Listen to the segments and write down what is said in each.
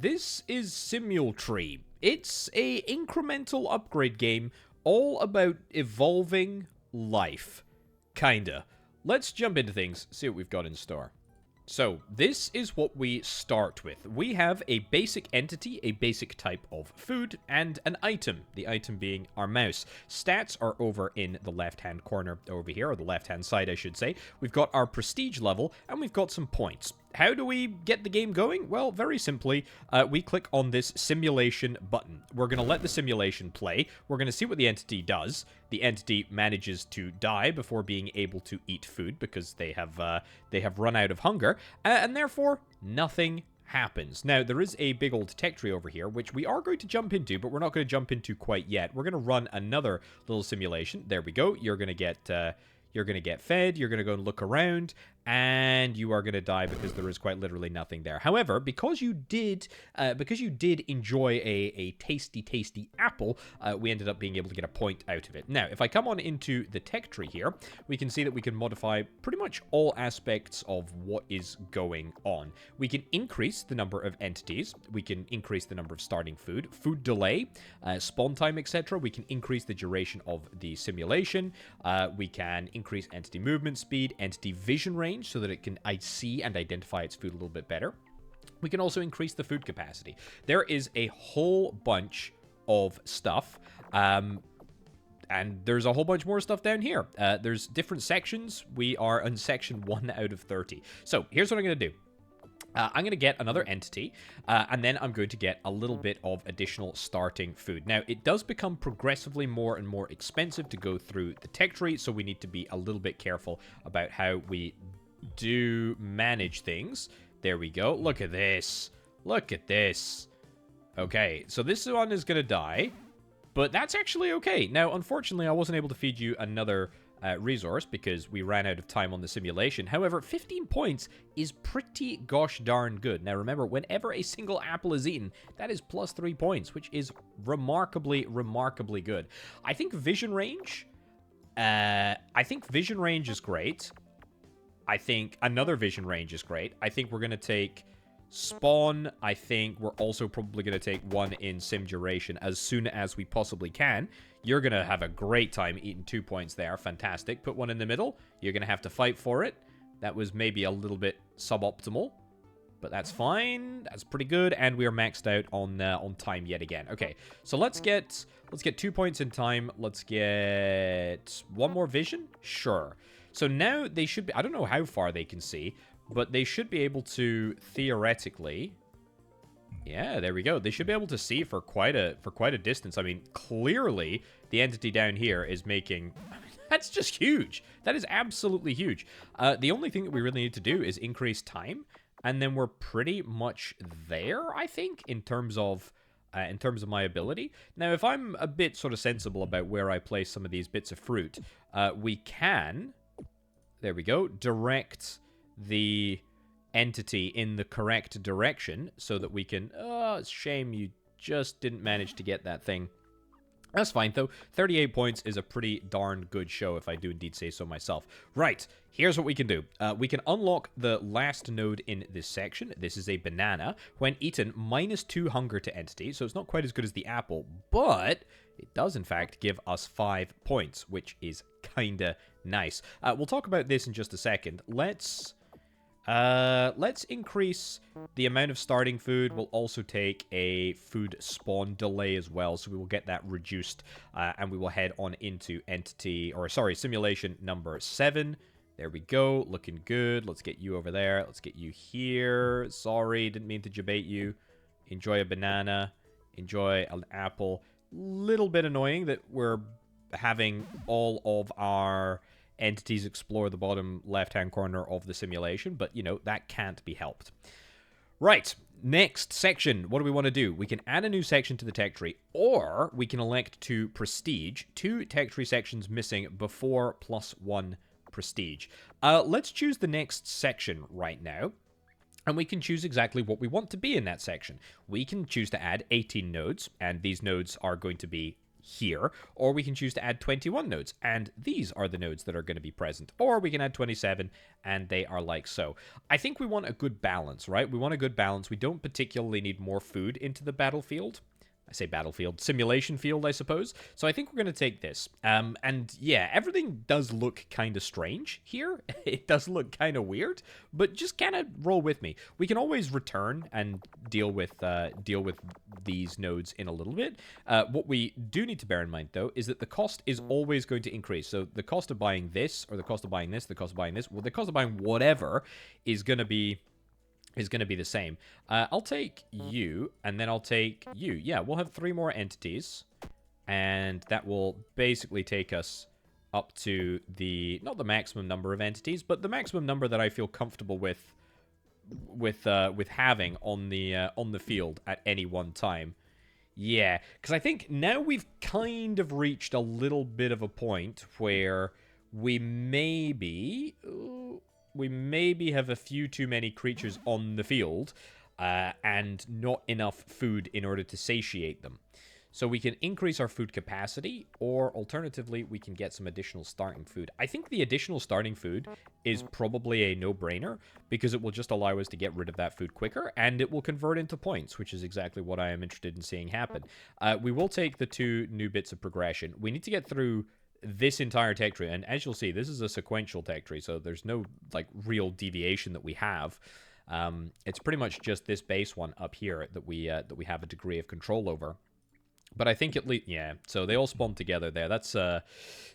this is Simultree. It's a incremental upgrade game all about evolving life. Kinda. Let's jump into things, see what we've got in store. So, this is what we start with. We have a basic entity, a basic type of food, and an item, the item being our mouse. Stats are over in the left-hand corner over here, or the left-hand side, I should say. We've got our prestige level, and we've got some points. How do we get the game going? Well, very simply, we click on this simulation button. We're going to let the simulation play. We're going to see what the entity does. The entity manages to die before being able to eat food because they have run out of hunger, and therefore nothing happens. Now, there is a big old tech tree over here, which we are going to jump into, but we're not going to jump into quite yet. We're going to run another little simulation. There we go. You're going to get fed, you're going to go and look around, and you are going to die because there is quite literally nothing there. However, because you did enjoy a tasty apple, we ended up being able to get a point out of it. Now, if I come on into the tech tree here, we can see that we can modify pretty much all aspects of what is going on. We can increase the number of entities, we can increase the number of starting food delay, spawn time, etc. We can increase the duration of the simulation, we can increase entity movement speed, entity vision range, so that it can see and identify its food a little bit better. We can also increase the food capacity. There is a whole bunch of stuff, and there's a whole bunch more stuff down here. There's different sections. We are on section 1 out of 30. So here's what I'm going to do. I'm going to get another entity, and then I'm going to get a little bit of additional starting food. Now, it does become progressively more and more expensive to go through the tech tree, so we need to be a little bit careful about how we do manage things. There we go. Look at this. Look at this. Okay, so this one is going to die, but that's actually okay. Now, unfortunately, I wasn't able to feed you another resource because we ran out of time on the simulation. However, 15 points is pretty gosh darn good. Now remember, whenever a single apple is eaten, that is plus 3 points, which is remarkably good. I think vision range is great. I think another vision range is great. I think we're going to take spawn. I think we're also probably going to take one in sim duration as soon as we possibly can. You're going to have a great time eating 2 points there. Fantastic. Put one in the middle. You're going to have to fight for it. That was maybe a little bit suboptimal, but that's fine. That's pretty good, and we are maxed out on time yet again. Okay, so let's get 2 points in time. Let's get one more vision. Sure. So now they should be, I don't know how far they can see, but they should be able to theoretically, yeah, there we go. They should be able to see for quite a distance. I mean, clearly the entity down here is making, that's just huge. That is absolutely huge. The only thing that we really need to do is increase time, and then we're pretty much there, I think, in terms of my ability. Now, if I'm a bit sort of sensible about where I place some of these bits of fruit, we can, there we go, direct the entity in the correct direction so that we can, oh, it's a shame you just didn't manage to get that thing. That's fine, though. 38 points is a pretty darn good show, if I do indeed say so myself. Right, here's what we can do. We can unlock the last node in this section. This is a banana. When eaten, -2 hunger to entity, so it's not quite as good as the apple, but it does, in fact, give us 5 points, which is kinda nice. We'll talk about this in just a second. Let's increase the amount of starting food. We'll also take a food spawn delay as well, so we will get that reduced, and we will head on into simulation number 7. There we go, looking good. Let's get you over there. Let's get you here. Sorry, didn't mean to debate you. Enjoy a banana. Enjoy an apple. Little bit annoying that we're having all of our entities explore the bottom left-hand corner of the simulation, but, you know, that can't be helped. Right, next section. What do we want to do? We can add a new section to the tech tree, or we can elect to prestige 2 tech tree sections missing before +1 prestige. Let's choose the next section right now, and we can choose exactly what we want to be in that section. We can choose to add 18 nodes, and these nodes are going to be here, or we can choose to add 21 nodes, and these are the nodes that are going to be present. Or we can add 27, and they are like so. I think we want a good balance, right? We want a good balance. We don't particularly need more food into the battlefield. I say battlefield, simulation field, I suppose. So I think we're going to take this. And yeah, everything does look kind of strange here. It does look kind of weird, but just kind of roll with me. We can always return and deal with these nodes in a little bit. What we do need to bear in mind, though, is that the cost is always going to increase. So the cost of buying this, or the cost of buying this, the cost of buying this, well, the cost of buying whatever is going to be the same. I'll take you, and then I'll take you. Yeah, we'll have 3 more entities, and that will basically take us up to the, not the maximum number of entities, but the maximum number that I feel comfortable with having on the field at any one time. Yeah, because I think now we've kind of reached a little bit of a point where we maybe have a few too many creatures on the field and not enough food in order to satiate them. So we can increase our food capacity, or alternatively, we can get some additional starting food. I think the additional starting food is probably a no-brainer, because it will just allow us to get rid of that food quicker, and it will convert into points, which is exactly what I am interested in seeing happen. We will take the 2 new bits of progression. We need to get through this entire tech tree, and as you'll see, this is a sequential tech tree, so there's no like real deviation that we have. It's pretty much just this base one up here that we have a degree of control over. But I think at least, yeah. So they all spawn together there. That's a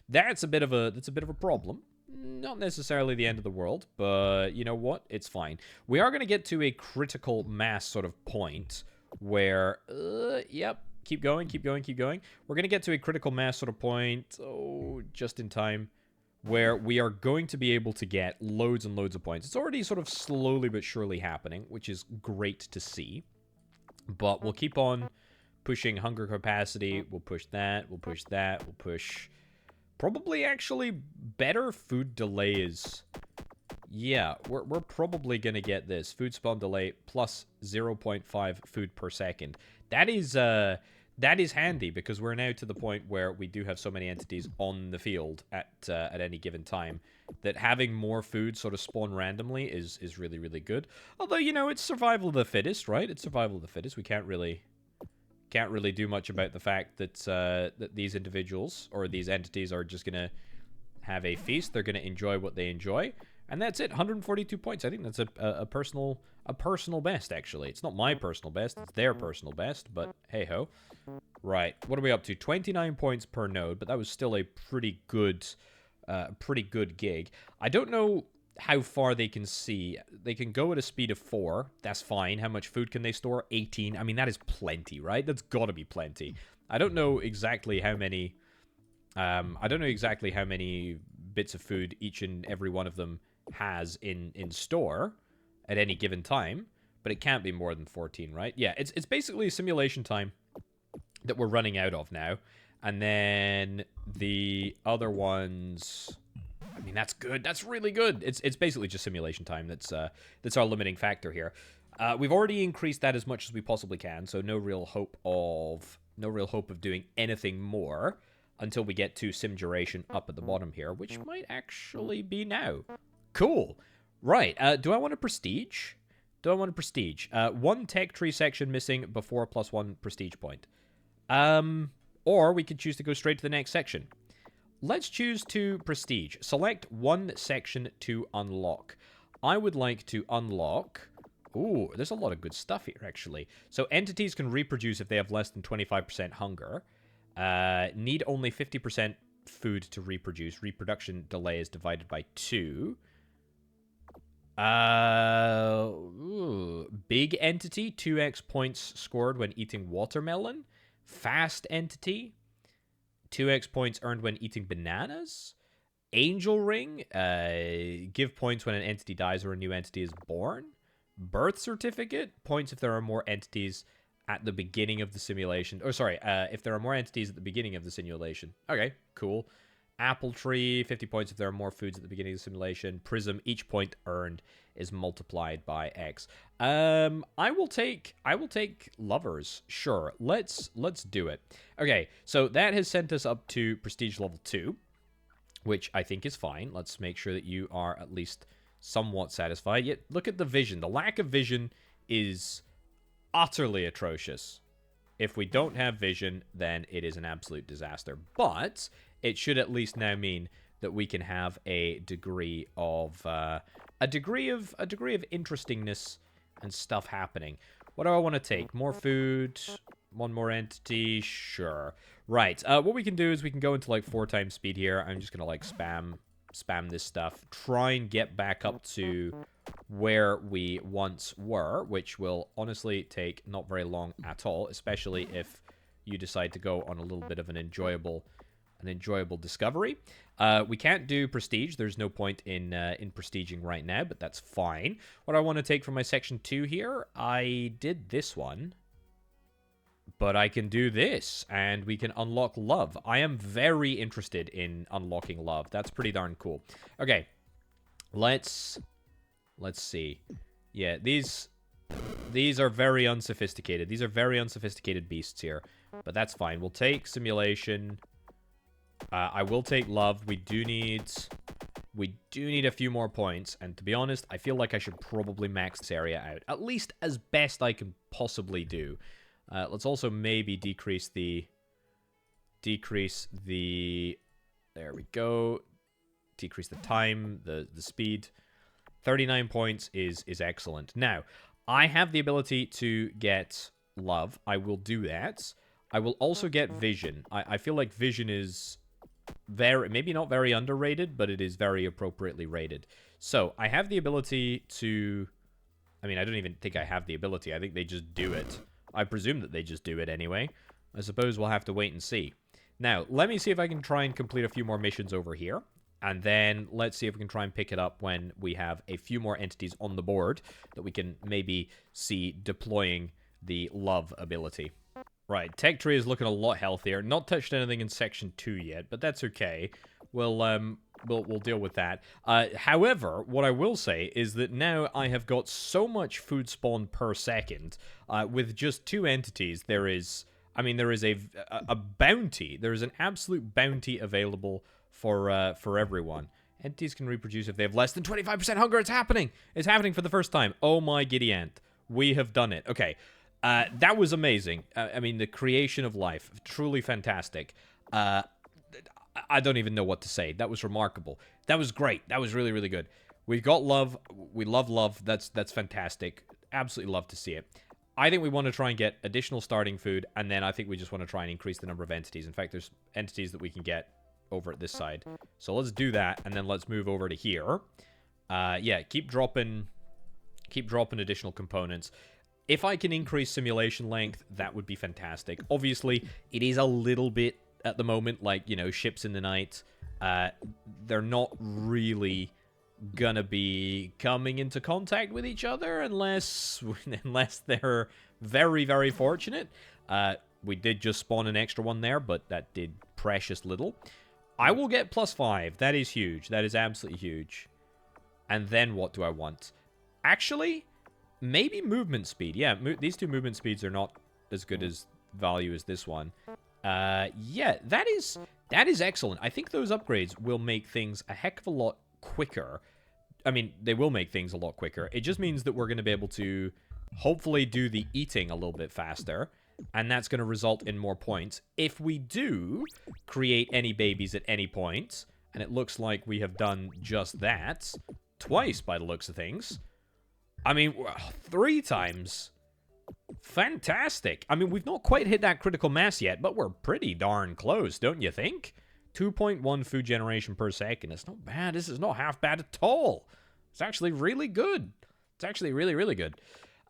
bit of a problem. Not necessarily the end of the world, but you know what? It's fine. We are going to get to a critical mass sort of point where, yep. Keep going, keep going, keep going. We're going to get to a critical mass sort of point, just in time, where we are going to be able to get loads and loads of points. It's already sort of slowly but surely happening, which is great to see. But we'll keep on pushing hunger capacity. We'll push that, we'll push that, we'll push... Probably actually better food delays. Yeah, we're probably going to get this. Food spawn delay plus 0.5 food per second. That is handy, because we're now to the point where we do have so many entities on the field at any given time that having more food sort of spawn randomly is really, really good. Although, you know, it's survival of the fittest, right? It's survival of the fittest. We can't really do much about the fact that that these individuals or these entities are just going to have a feast. They're going to enjoy what they enjoy. And that's it, 142 points. I think that's a personal best, actually. It's not my personal best, it's their personal best, but hey-ho. Right, what are we up to? 29 points per node, but that was still a pretty good gig. I don't know how far they can see. They can go at a speed of 4. That's fine. How much food can they store? 18. I mean, that is plenty, right? That's got to be plenty. I don't know exactly how many... bits of food each and every one of them has in store at any given time, but it can't be more than 14, right? Yeah, it's basically a simulation time that we're running out of now, and then the other ones, I mean, that's good. That's really good. It's basically just simulation time. That's our limiting factor here. We've already increased that as much as we possibly can, so no real hope of doing anything more until we get to sim duration up at the bottom here, which might actually be now. Cool. Right. Do I want a prestige? Do I want a prestige? 1 tech tree section missing before +1 prestige point. Or we could choose to go straight to the next section. Let's choose to prestige. Select 1 section to unlock. I would like to unlock... Ooh, there's a lot of good stuff here, actually. So entities can reproduce if they have less than 25% hunger. Need only 50% food to reproduce. Reproduction delay is divided by 2. Big entity, 2x points scored when eating watermelon. Fast entity, 2x points earned when eating bananas. Angel ring, give points when an entity dies or a new entity is born. Birth certificate, points if there are more entities at the beginning of the simulation. Or sorry, if there are more entities at the beginning of the simulation. Okay, cool. Apple Tree, 50 points if there are more foods at the beginning of the simulation. Prism, each point earned is multiplied by X. I will take lovers. Sure. Let's do it. Okay, so that has sent us up to prestige level 2, which I think is fine. Let's make sure that you are at least somewhat satisfied. Yet look at the vision. The lack of vision is utterly atrocious. If we don't have vision, then it is an absolute disaster. But it should at least now mean that we can have a degree of interestingness and stuff happening. What do I want to take? More food, one more entity, sure. Right. What we can do is we can go into like 4 times speed here. I'm just gonna like spam this stuff. Try and get back up to where we once were, which will honestly take not very long at all, especially if you decide to go on a little bit of an enjoyable discovery. We can't do prestige. There's no point in prestiging right now, but that's fine. What I want to take from my section 2 here, I did this one, but I can do this, and we can unlock love. I am very interested in unlocking love. That's pretty darn cool. Okay, let's see. Yeah, these are very unsophisticated. These are very unsophisticated beasts here, but that's fine. We'll take simulation. I will take love. We do need a few more points, and to be honest, I feel like I should probably max this area out, at least as best I can possibly do. Let's also maybe decrease the... There we go. Decrease the time, the speed. 39 points is excellent. Now, I have the ability to get love. I will do that. I will also get vision. I feel like vision is maybe not very underrated, but it is very appropriately rated. So, I have the ability to... I mean, I don't even think I have the ability. I think they just do it. I presume that they just do it anyway. I suppose we'll have to wait and see. Now, let me see if I can try and complete a few more missions over here. And then let's see if we can try and pick it up when we have a few more entities on the board that we can maybe see deploying the love ability. Right, Tech Tree is looking a lot healthier. Not touched anything in Section 2 yet, but that's okay. We'll deal with that. However, what I will say is that now I have got so much food spawn per second. With just 2 entities, there is a bounty. There is an absolute bounty available for everyone. Entities can reproduce if they have less than 25% hunger. It's happening! It's happening for the first time. Oh my giddy ant. We have done it. Okay. That was amazing. I mean, the creation of life. Truly fantastic. I don't even know what to say. That was remarkable. That was great. That was really, really good. We've got love. We love love. That's fantastic. Absolutely love to see it. I think we want to try and get additional starting food, and then I think we just want to try and increase the number of entities. In fact, there's entities that we can get over at this side. So let's do that, and then let's move over to here. Yeah, keep dropping additional components. If I can increase simulation length, that would be fantastic. Obviously, it is a little bit at the moment, like, you know, ships in the night. They're not really gonna be coming into contact with each other unless they're very, very fortunate. We did just spawn an extra one there, but that did precious little. I will get +5. That is huge. That is absolutely huge. And then what do I want? Actually, maybe movement speed. Yeah, these 2 movement speeds are not as good as value as this one. Yeah, that is excellent. I think those upgrades will make things a heck of a lot quicker. I mean, they will make things a lot quicker. It just means that we're going to be able to hopefully do the eating a little bit faster, and that's going to result in more points. If we do create any babies at any point, and it looks like we have done just that, twice by the looks of things. I mean, 3 times. Fantastic. I mean, we've not quite hit that critical mass yet, but we're pretty darn close, don't you think? 2.1 food generation per second. It's not bad. This is not half bad at all. It's actually really good. It's actually really, really good.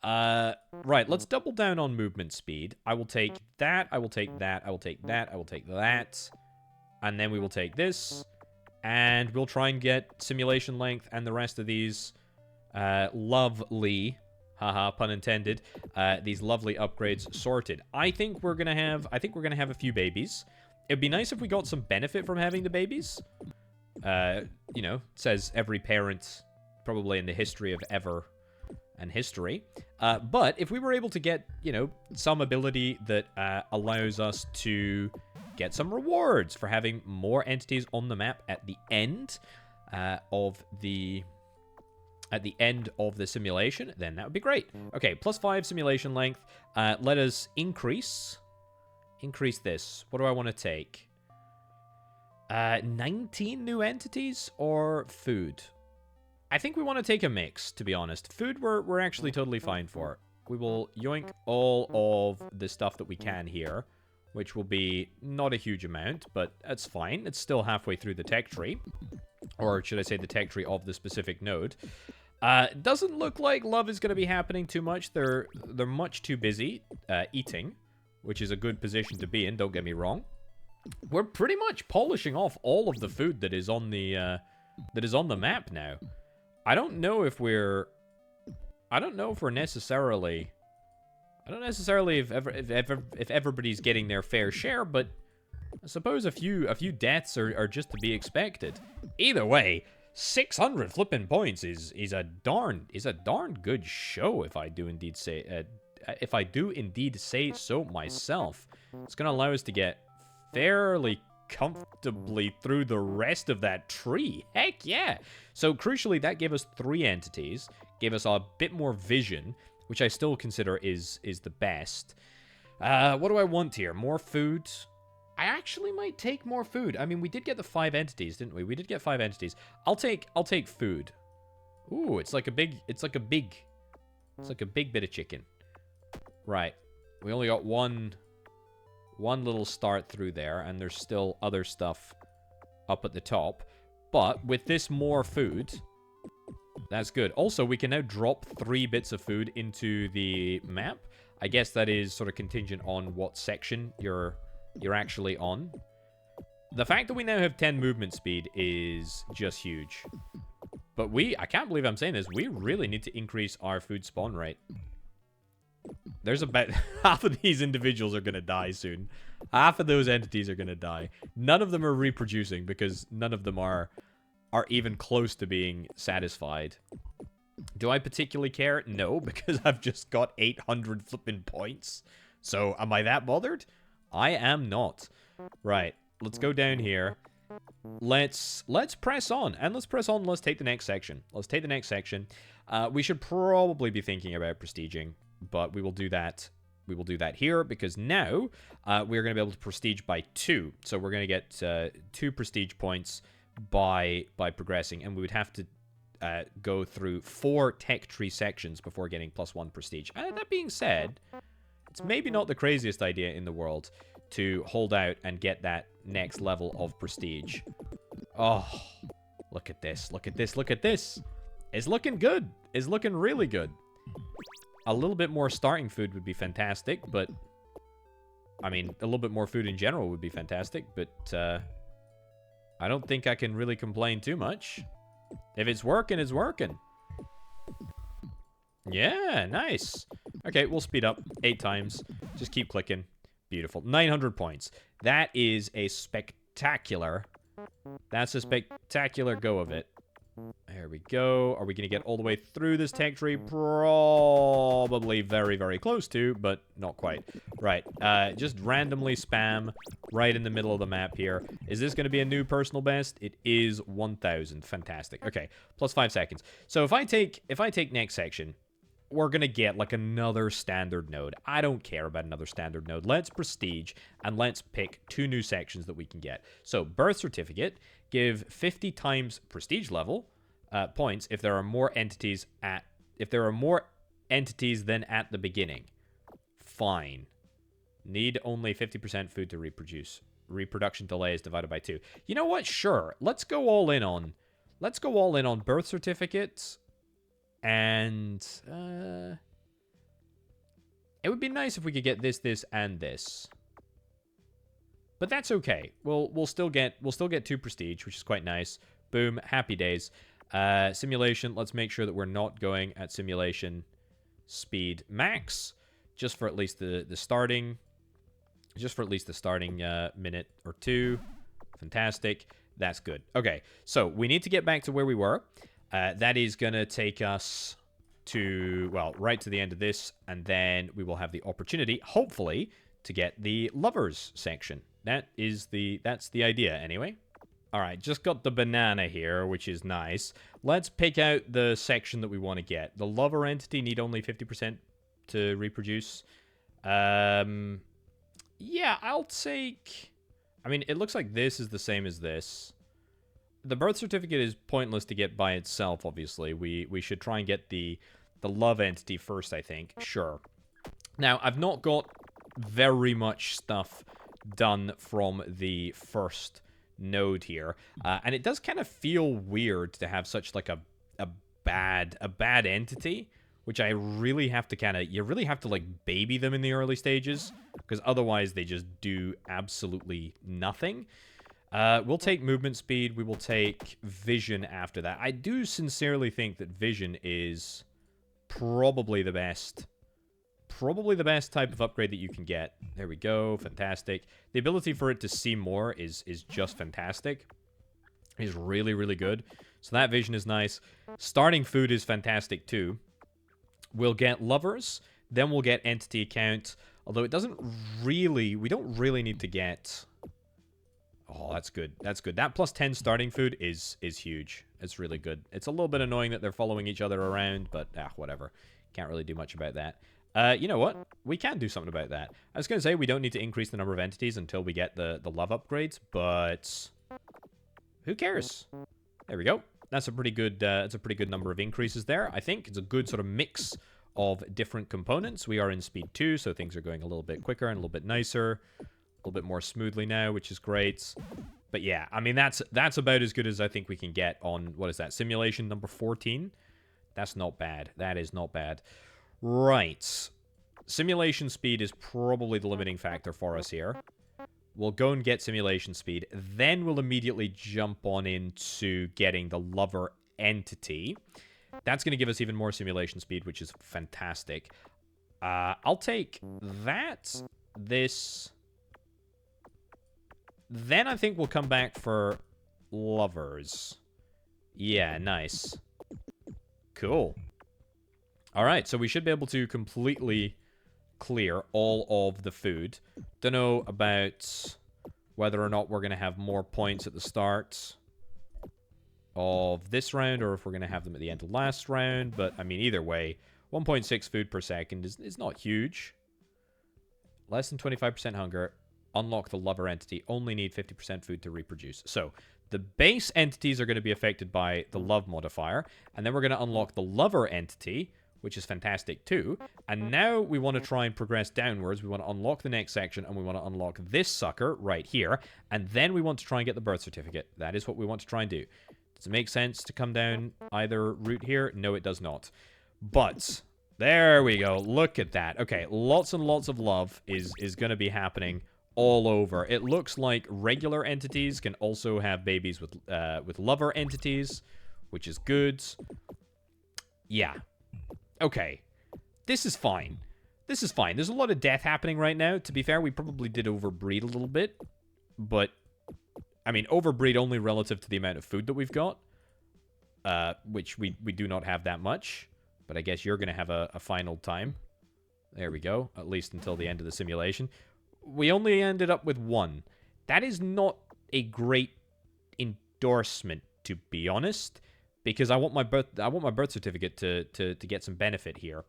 Right, let's double down on movement speed. I will take that. I will take that. I will take that. I will take that. And then we will take this. And we'll try and get simulation length and the rest of these lovely, haha, pun intended, these lovely upgrades sorted. I think we're gonna have a few babies. It'd be nice if we got some benefit from having the babies. You know, says every parent probably in the history of ever and history. But if we were able to get, you know, some ability that allows us to get some rewards for having more entities on the map at the end of the simulation, then that would be great. Okay, +5 simulation length. Let us increase this. What do I want to take? 19 new entities or food? I think we want to take a mix, to be honest. Food, we're actually totally fine for. We will yoink all of the stuff that we can here, which will be not a huge amount, but that's fine. It's still halfway through the tech tree. Or should I say the tech tree of the specific node. Doesn't look like love is going to be happening too much. They're much too busy eating, which is a good position to be in, don't get me wrong. We're pretty much polishing off all of the food that is on the map now. I don't know if necessarily if everybody's getting their fair share, but I suppose a few deaths are just to be expected. Either way, 600 flipping points is a darn good show, if I do indeed say so myself. It's gonna allow us to get fairly comfortably through the rest of that tree. Heck yeah! So crucially, that gave us 3 entities, gave us a bit more vision, which I still consider is the best. What do I want here? More food. I actually might take more food. I mean, we did get the 5 entities, didn't we? We did get 5 entities. I'll take food. Ooh, it's like a big bit of chicken. Right. We only got one little start through there, and there's still other stuff up at the top. But with this more food, that's good. Also, we can now drop 3 bits of food into the map. I guess that is sort of contingent on what section you're actually on. The fact that we now have 10 movement speed is just huge. But I can't believe I'm saying this, we really need to increase our food spawn rate. There's about half of these individuals are going to die soon. Half of those entities are going to die. None of them are reproducing because none of them are even close to being satisfied. Do I particularly care? No, because I've just got 800 flipping points. So am I that bothered? I am not. Right, let's go down here. Let's press on. And let's press on. Let's take the next section. We should probably be thinking about prestiging, but we will do that. We will do that here because now we're going to be able to prestige by 2. So we're going to get 2 prestige points by progressing, and we would have to go through 4 tech tree sections before getting +1 prestige. That being said, it's maybe not the craziest idea in the world to hold out and get that next level of prestige. Oh, look at this. Look at this. Look at this. It's looking good. It's looking really good. A little bit more starting food would be fantastic, but I mean, a little bit more food in general would be fantastic, but I don't think I can really complain too much. If it's working, it's working. Yeah, nice. Okay, we'll speed up 8 times. Just keep clicking. Beautiful. 900 points. That is a spectacular... That's a spectacular go of it. There we go. Are we going to get all the way through this tech tree? Probably very, very close to, but not quite. Right. Just randomly spam right in the middle of the map here. Is this going to be a new personal best? It is 1,000. Fantastic. Okay. +5 seconds. So if I take next section, we're going to get like another standard node. I don't care about another standard node. Let's prestige and let's pick 2 new sections that we can get. So birth certificate, give 50 times prestige level points if there are more entities than at the beginning. Fine. Need only 50% food to reproduce. Reproduction delay is divided by 2. You know what? Sure. Let's go all in on birth certificates. And it would be nice if we could get this, and this. But that's okay. We'll still get 2 prestige, which is quite nice. Boom, happy days. Simulation, let's make sure that we're not going at simulation speed max, just for at least the starting Just for at least the starting minute or two. Fantastic. That's good. Okay, so we need to get back to where we were. That is going to take us to, well, right to the end of this, and then we will have the opportunity, hopefully, to get the lovers section. That's the idea, anyway. All right, just got the banana here, which is nice. Let's pick out the section that we want to get. The lover entity need only 50% to reproduce. Yeah, I'll take... I mean, it looks like this is the same as this. The birth certificate is pointless to get by itself, obviously. We should try and get the love entity first, I think. Sure. Now, I've not got very much stuff done from the first node here. And it does kind of feel weird to have such, like, a bad entity, which I really have to you really have to, like, baby them in the early stages, because otherwise they just do absolutely nothing. We'll take movement speed. We will take vision after that. I do sincerely think that vision is probably the best type of upgrade that you can get. There we go. Fantastic. The ability for it to see more is just fantastic. It is really, really good. So that vision is nice. Starting food is fantastic too. We'll get lovers. Then we'll get entity count. Although it doesn't really... We don't really need to get... Oh, that's good. That's good. That plus 10 starting food is huge. It's really good. It's a little bit annoying that they're following each other around, but whatever. Can't really do much about that. You know what? We can do something about that. I was going to say we don't need to increase the number of entities until we get the love upgrades, but who cares? There we go. That's a pretty good number of increases there. I think it's a good sort of mix of different components. We are in speed 2, so things are going a little bit quicker and a little bit nicer. A little bit more smoothly now, which is great. But yeah, I mean, that's about as good as I think we can get on, what is that, simulation number 14? That's not bad. That is not bad. Right. Simulation speed is probably the limiting factor for us here. We'll go and get simulation speed. Then we'll immediately jump on into getting the lover entity. That's going to give us even more simulation speed, which is fantastic. I'll take that, this... Then I think we'll come back for lovers. Yeah, nice. Cool. Alright, so we should be able to completely clear all of the food. Don't know about whether or not we're going to have more points at the start of this round, or if we're going to have them at the end of last round. But, I mean, either way, 1.6 food per second is not huge. Less than 25% hunger. Unlock the lover entity. Only need 50% food to reproduce. So, the base entities are going to be affected by the love modifier. And then we're going to unlock the lover entity, which is fantastic too. And now we want to try and progress downwards. We want to unlock the next section, and we want to unlock this sucker right here. And then we want to try and get the birth certificate. That is what we want to try and do. Does it make sense to come down either route here? No, it does not. But... there we go. Look at that. Okay, lots and lots of love is going to be happening all over. It looks like regular entities can also have babies with lover entities, which is good. Yeah. Okay. This is fine. This is fine. There's a lot of death happening right now. To be fair, we probably did overbreed a little bit. But, I mean, overbreed only relative to the amount of food that we've got. Which we do not have that much. But I guess you're going to have a final time. There we go. At least until the end of the simulation. We only ended up with 1. That is not a great endorsement, to be honest, because I want my birth certificate to get some benefit here.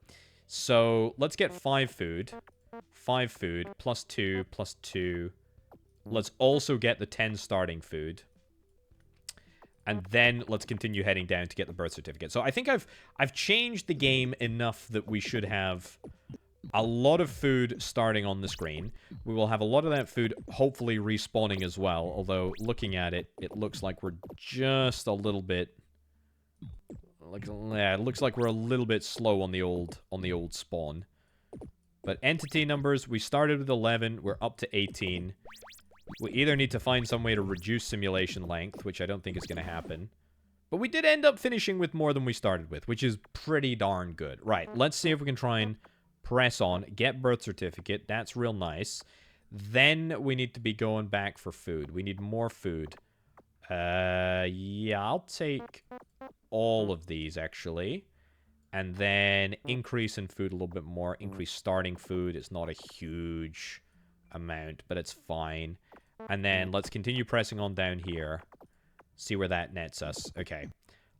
So let's get 5 food. 5 food plus 2 plus 2. Let's also get the 10 starting food. And then let's continue heading down to get the birth certificate. So I think I've changed the game enough that we should have a lot of food starting on the screen. We will have a lot of that food hopefully respawning as well. Although, looking at it, it looks like we're just a little bit... yeah, it looks like we're a little bit slow on the old spawn. But entity numbers, we started with 11. We're up to 18. We either need to find some way to reduce simulation length, which I don't think is going to happen. But we did end up finishing with more than we started with, which is pretty darn good. Right, let's see if we can try and press on, get birth certificate. That's real nice. Then we need to be going back for food. We need more food. Yeah, I'll take all of these, actually. And then increase in food a little bit more. Increase starting food. It's not a huge amount, but it's fine. And then let's continue pressing on down here. See where that nets us. Okay.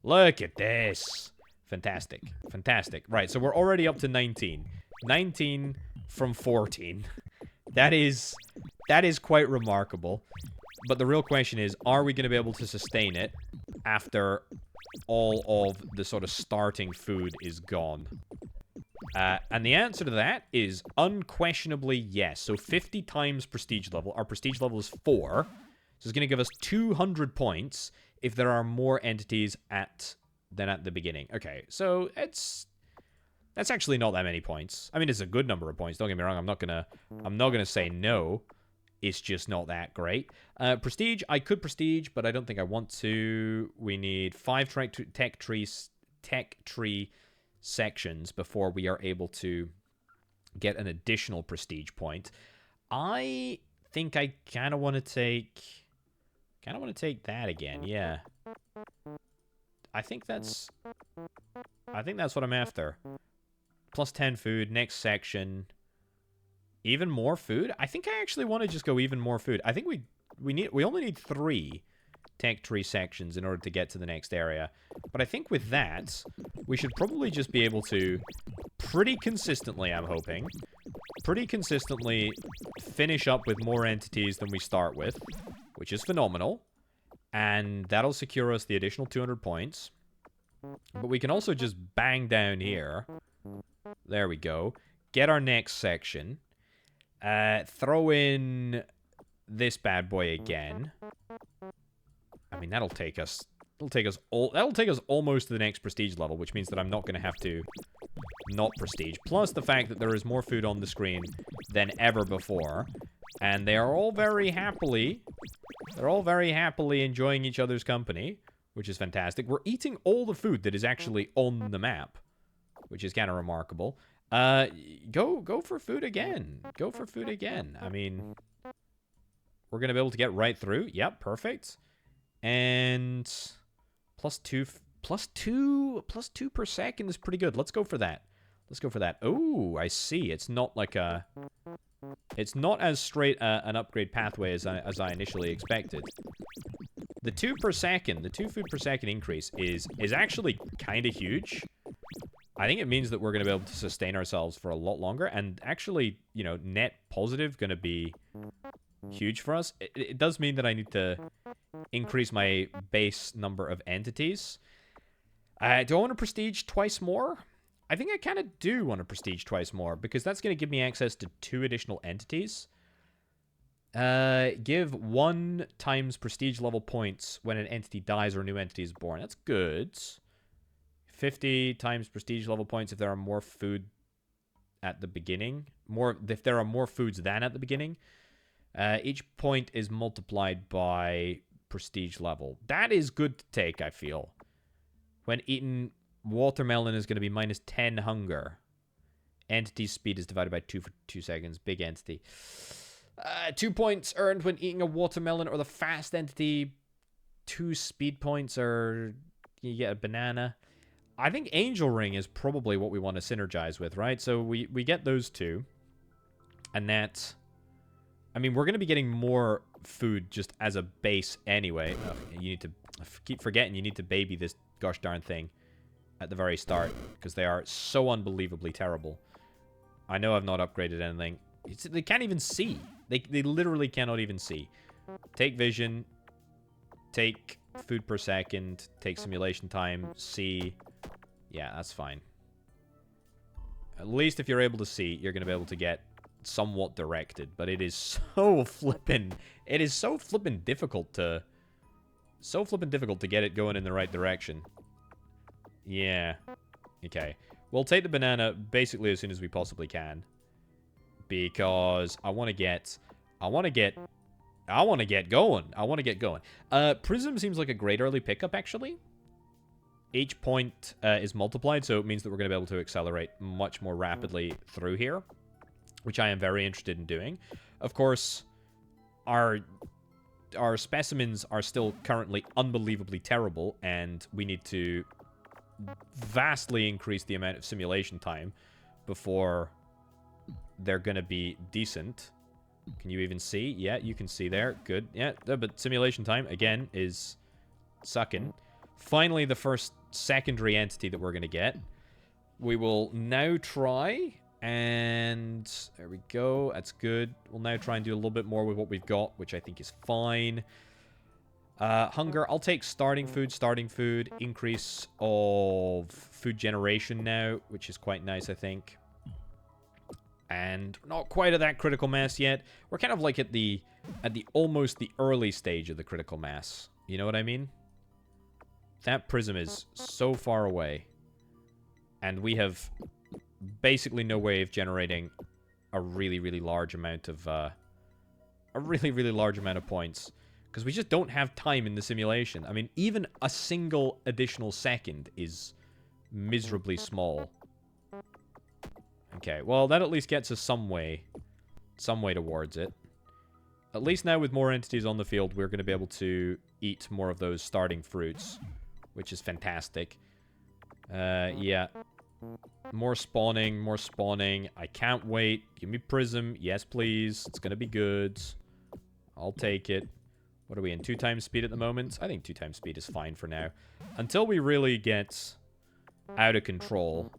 Look at this. Fantastic. Fantastic. Right, so we're already up to 19. 19 from 14. That is quite remarkable. But the real question is, are we going to be able to sustain it after all of the sort of starting food is gone? And the answer to that is unquestionably yes. So 50 times prestige level. Our prestige level is 4. So it's going to give us 200 points if there are more entities than at the beginning. Okay, so that's actually not that many points. I mean, it's a good number of points. Don't get me wrong. I'm not gonna say no. It's just not that great. Prestige, I could prestige, but I don't think I want to. We need 5 tech tree sections before we are able to get an additional prestige point. I think I kind of want to take that again. Yeah. I think that's what I'm after. Plus 10 food, next section. Even more food? I think I actually want to just go even more food. I think we only need 3 tech tree sections in order to get to the next area. But I think with that, we should probably just be able to pretty consistently, I'm hoping, pretty consistently finish up with more entities than we start with, which is phenomenal. And that'll secure us the additional 200 points. But we can also just bang down here. There we go. Get our next section. Throw in this bad boy again. I mean, that'll take us almost to the next prestige level, which means that I'm not going to have to not prestige. Plus the fact that there is more food on the screen than ever before. And they are all very happily enjoying each other's company, which is fantastic. We're eating all the food that is actually on the map, which is kind of remarkable. Go for food again. Go for food again. I mean, we're going to be able to get right through. Yep, perfect. And plus two per second is pretty good. Let's go for that. Let's go for that. Oh, I see. It's not like a... It's not as straight an upgrade pathway as I initially expected. The 2 per second, the 2 food per second increase is actually kind of huge. I think it means that we're going to be able to sustain ourselves for a lot longer, and actually, you know, net positive going to be huge for us. It does mean that I need to increase my base number of entities. Do I want to prestige twice more? I think I kind of do want to prestige twice more, because that's going to give me access to 2 additional entities. Give 1 times prestige level points when an entity dies or a new entity is born. That's good. 50 times prestige level points if there are more food at the beginning. If there are more foods than at the beginning. Each point is multiplied by prestige level. That is good to take, I feel. When eaten, watermelon is going to be minus 10 hunger. Entity speed is divided by 2 for 2 seconds. Big entity. 2 points earned when eating a watermelon or the fast entity. 2 speed points, or you get a banana. I think Angel Ring is probably what we want to synergize with, right? So we get those 2. And that... I mean, we're going to be getting more food just as a base anyway. You need to... I keep forgetting you need to baby this gosh darn thing at the very start, because they are so unbelievably terrible. I know I've not upgraded anything. They can't even see. They literally cannot even see. Take vision. Take food per second. Take simulation time. See. Yeah, that's fine. At least if you're able to see, you're going to be able to get somewhat directed. But it is so flippin'... It is so flippin' difficult to... So flippin' difficult to get it going in the right direction. Yeah. Okay. We'll take the banana basically as soon as we possibly can. Because I want to get going. Prism seems like a great early pickup, actually. Each point is multiplied, so it means that we're going to be able to accelerate much more rapidly through here, which I am very interested in doing. Of course, our specimens are still currently unbelievably terrible, and we need to vastly increase the amount of simulation time before they're going to be decent. Can you even see? Yeah, you can see there. Good. Yeah, but simulation time, again, is sucking. Finally, the first secondary entity that we're going to get. We will now try, and there we go. That's good. We'll now try and do a little bit more with what we've got, which I think is fine. Hunger, I'll take starting food, increase of food generation now, which is quite nice, I think. And not quite at that critical mass yet. We're kind of like at the almost the early stage of the critical mass. You know what I mean? That prism is so far away. And we have basically no way of generating a really, really large amount of points. Because we just don't have time in the simulation. I mean, even a single additional second is miserably small. Okay, well, that at least gets us some way towards it. At least now with more entities on the field, we're going to be able to eat more of those starting fruits, which is fantastic. Yeah. More spawning. I can't wait. Give me prism. Yes, please. It's going to be good. I'll take it. What are we in? 2 times speed at the moment? I think 2 times speed is fine for now. Until we really get out of control.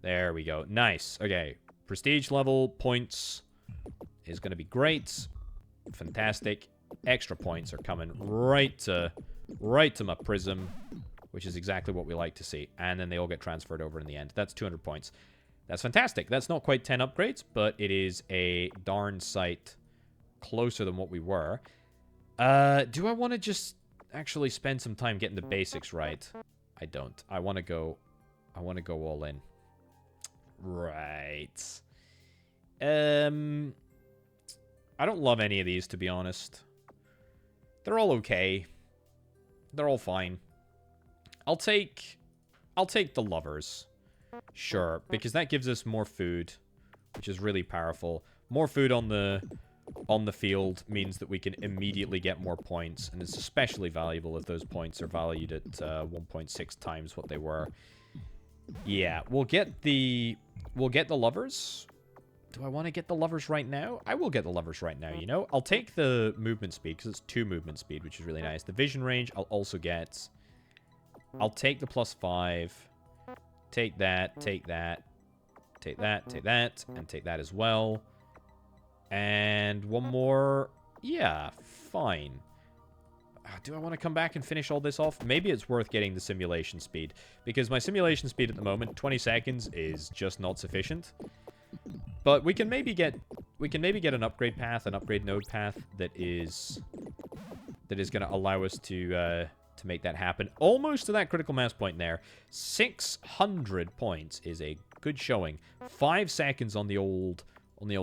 There we go. Nice. Okay. Prestige level, points is going to be great. Fantastic. Extra points are coming right to my prism, which is exactly what we like to see. And then they all get transferred over in the end. That's 200 points. That's fantastic. That's not quite 10 upgrades, but it is a darn sight closer than what we were. Do I want to just actually spend some time getting the basics right? I don't. I want to go all in. Right. I don't love any of these, to be honest. They're all okay. They're all fine. I'll take the lovers. Sure, because that gives us more food, which is really powerful. More food on the field means that we can immediately get more points, and it's especially valuable if those points are valued at 1.6 times what they were. Yeah, we'll get the lovers. Do I want to get the lovers right now? I will get the lovers right now, you know? I'll take the movement speed, because it's 2 movement speed, which is really nice. The vision range, I'll also get. I'll take the +5. Take that, take that, take that, take that, and take that as well. And one more. Yeah, fine. Do I want to come back and finish all this off? Maybe it's worth getting the simulation speed, because my simulation speed at the moment, 20 seconds, is just not sufficient. But we can maybe get an upgrade path, an upgrade node path that is going to allow us to make that happen. Almost to that critical mass point there. 600 points is a good showing. 5 seconds on the old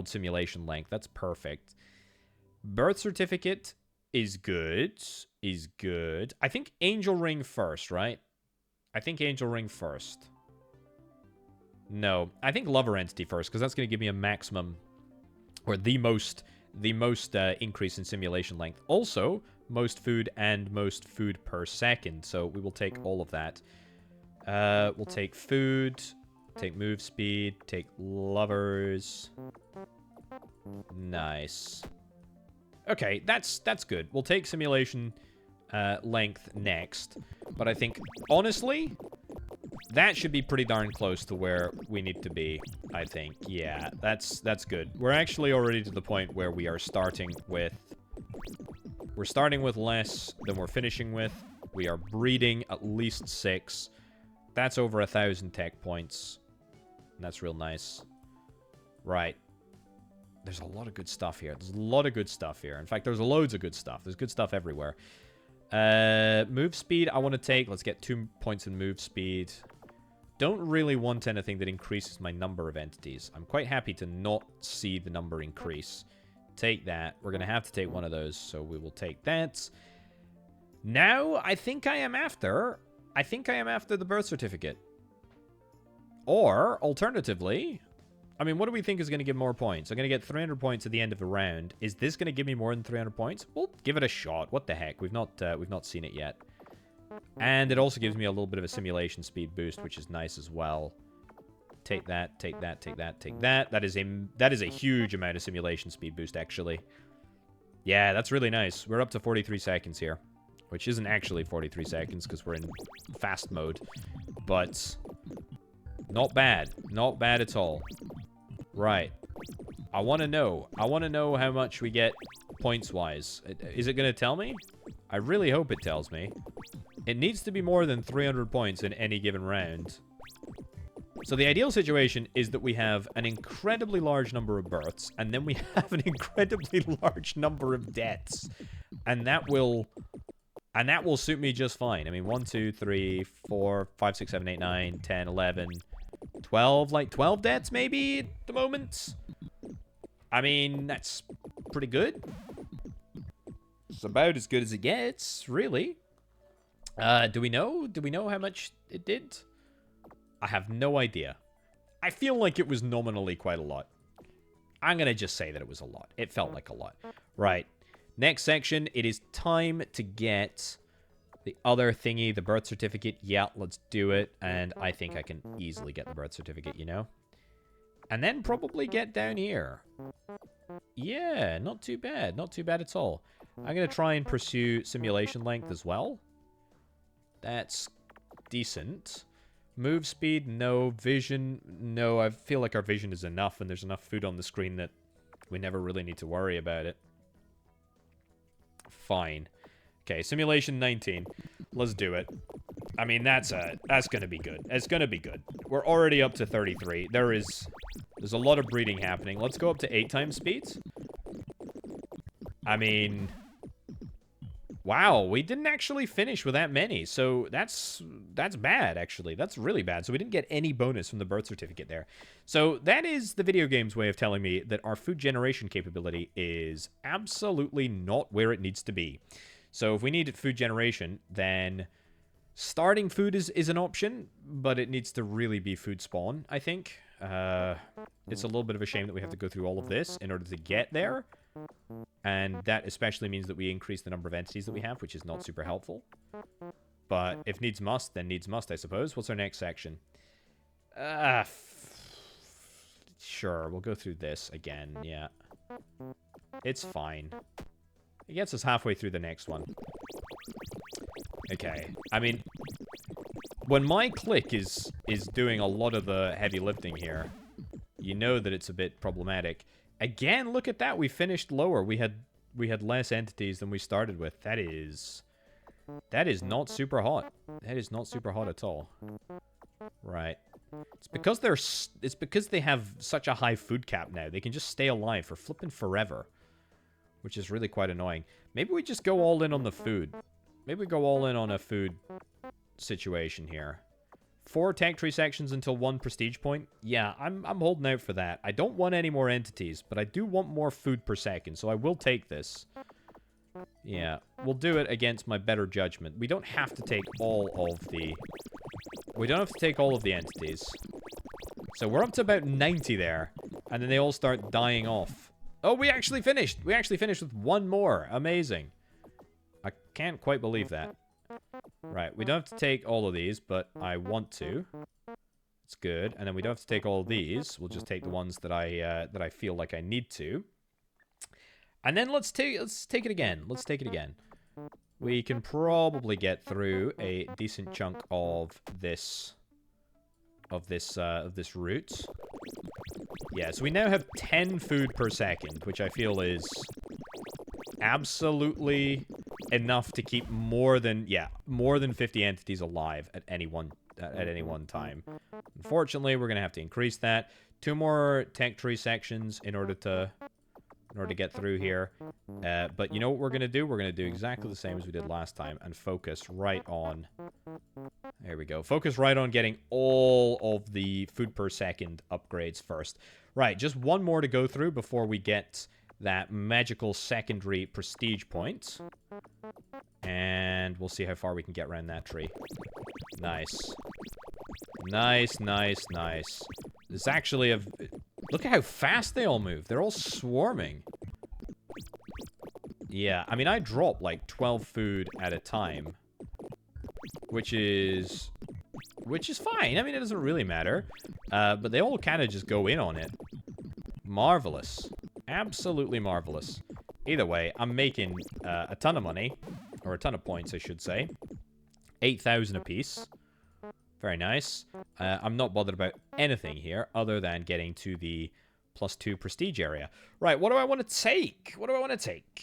simulation length. That's perfect. Birth certificate is good. I think Angel Ring first, right? I think Angel Ring first. No, I think Lover Entity first, because that's going to give me a maximum, or the most increase in simulation length. Also, most food and most food per second, so we will take all of that. We'll take food, take move speed, take lovers. Nice. Okay, that's good. We'll take simulation length next, but I think, honestly, that should be pretty darn close to where we need to be, I think. Yeah, that's good. We're actually already to the point where we are starting with less than we're finishing with. We are breeding at least 6. That's over 1,000 tech points. And that's real nice. Right. There's a lot of good stuff here. In fact, there's loads of good stuff. There's good stuff everywhere. Move speed, I want to take. Let's get 2 points in move speed. Don't really want anything that increases my number of entities. I'm quite happy to not see the number increase. Take that. We're going to have to take one of those, so we will take that. Now, I think I am after the birth certificate. Or, alternatively, I mean, what do we think is going to give more points? I'm going to get 300 points at the end of the round. Is this going to give me more than 300 points? We'll give it a shot. What the heck? We've not seen it yet. And it also gives me a little bit of a simulation speed boost, which is nice as well. Take that, take that, take that, take that. That is a huge amount of simulation speed boost, actually. Yeah, that's really nice. We're up to 43 seconds here, which isn't actually 43 seconds because we're in fast mode. But not bad. Not bad at all. Right. I want to know. I want to know how much we get points-wise. Is it going to tell me? I really hope it tells me. It needs to be more than 300 points in any given round. So the ideal situation is that we have an incredibly large number of births, and then we have an incredibly large number of deaths. And that will suit me just fine. I mean, 1, 2, 3, 4, 5, 6, 7, 8, 9, 10, 11, 12, like 12 deaths maybe at the moment. I mean, that's pretty good. It's about as good as it gets, really. Do we know? Do we know how much it did? I have no idea. I feel like it was nominally quite a lot. I'm going to just say that it was a lot. It felt like a lot. Right. Next section, it is time to get the other thingy, the birth certificate. Yeah, let's do it. And I think I can easily get the birth certificate, you know? And then probably get down here. Yeah, not too bad. Not too bad at all. I'm going to try and pursue simulation length as well. That's decent. Move speed, no. Vision, no. I feel like our vision is enough, and there's enough food on the screen that we never really need to worry about it. Fine. Okay, simulation 19. Let's do it. I mean, that's going to be good. It's going to be good. We're already up to 33. There's a lot of breeding happening. Let's go up to 8 times speeds. I mean, wow, we didn't actually finish with that many. So that's bad, actually. That's really bad. So we didn't get any bonus from the birth certificate there. So that is the video game's way of telling me that our food generation capability is absolutely not where it needs to be. So if we need food generation, then starting food is an option, but it needs to really be food spawn, I think. It's a little bit of a shame that we have to go through all of this in order to get there. And that especially means that we increase the number of entities that we have, which is not super helpful. But if needs must, then needs must, I suppose. What's our next section? Sure, we'll go through this again, yeah. It's fine. It gets us halfway through the next one. Okay, I mean, when my click is doing a lot of the heavy lifting here, you know that it's a bit problematic. Again, look at that. We finished lower. We had less entities than we started with. That is not super hot. That is not super hot at all. Right. It's because they have such a high food cap now. They can just stay alive for flipping forever, which is really quite annoying. Maybe we just go all in on the food. Maybe we go all in on a food situation here. 4 tech tree sections until 1 prestige point. Yeah, I'm holding out for that. I don't want any more entities, but I do want more food per second, so I will take this. Yeah, we'll do it against my better judgment. We don't have to take all of the... We don't have to take all of the entities. So we're up to about 90 there, and then they all start dying off. Oh, we actually finished! We actually finished with 1 more. Amazing. I can't quite believe that. Right, we don't have to take all of these, but I want to. It's good. And then we don't have to take all of these. We'll just take the ones that I feel like I need to. And then let's take it again. Let's take it again. We can probably get through a decent chunk of this route. Yeah, so we now have 10 food per second, which I feel is absolutely enough to keep more than 50 entities alive at any one time. Unfortunately, we're gonna have to increase that. 2 more tech tree sections in order to get through here. But you know what we're gonna do? We're gonna do exactly the same as we did last time and focus right on. There we go. Focus right on getting all of the food per second upgrades first. Right, just 1 more to go through before we get that magical secondary prestige point. And we'll see how far we can get around that tree. Nice. Nice, nice, nice. It's actually Look at how fast they all move. They're all swarming. Yeah, I mean, I drop like 12 food at a time. Which is fine. I mean, it doesn't really matter. But they all kind of just go in on it. Marvelous. Absolutely marvelous. Either way, I'm making a ton of money. Or a ton of points, I should say. 8,000 apiece. Very nice. I'm not bothered about anything here other than getting to the +2 prestige area. Right, what do I want to take? What do I want to take?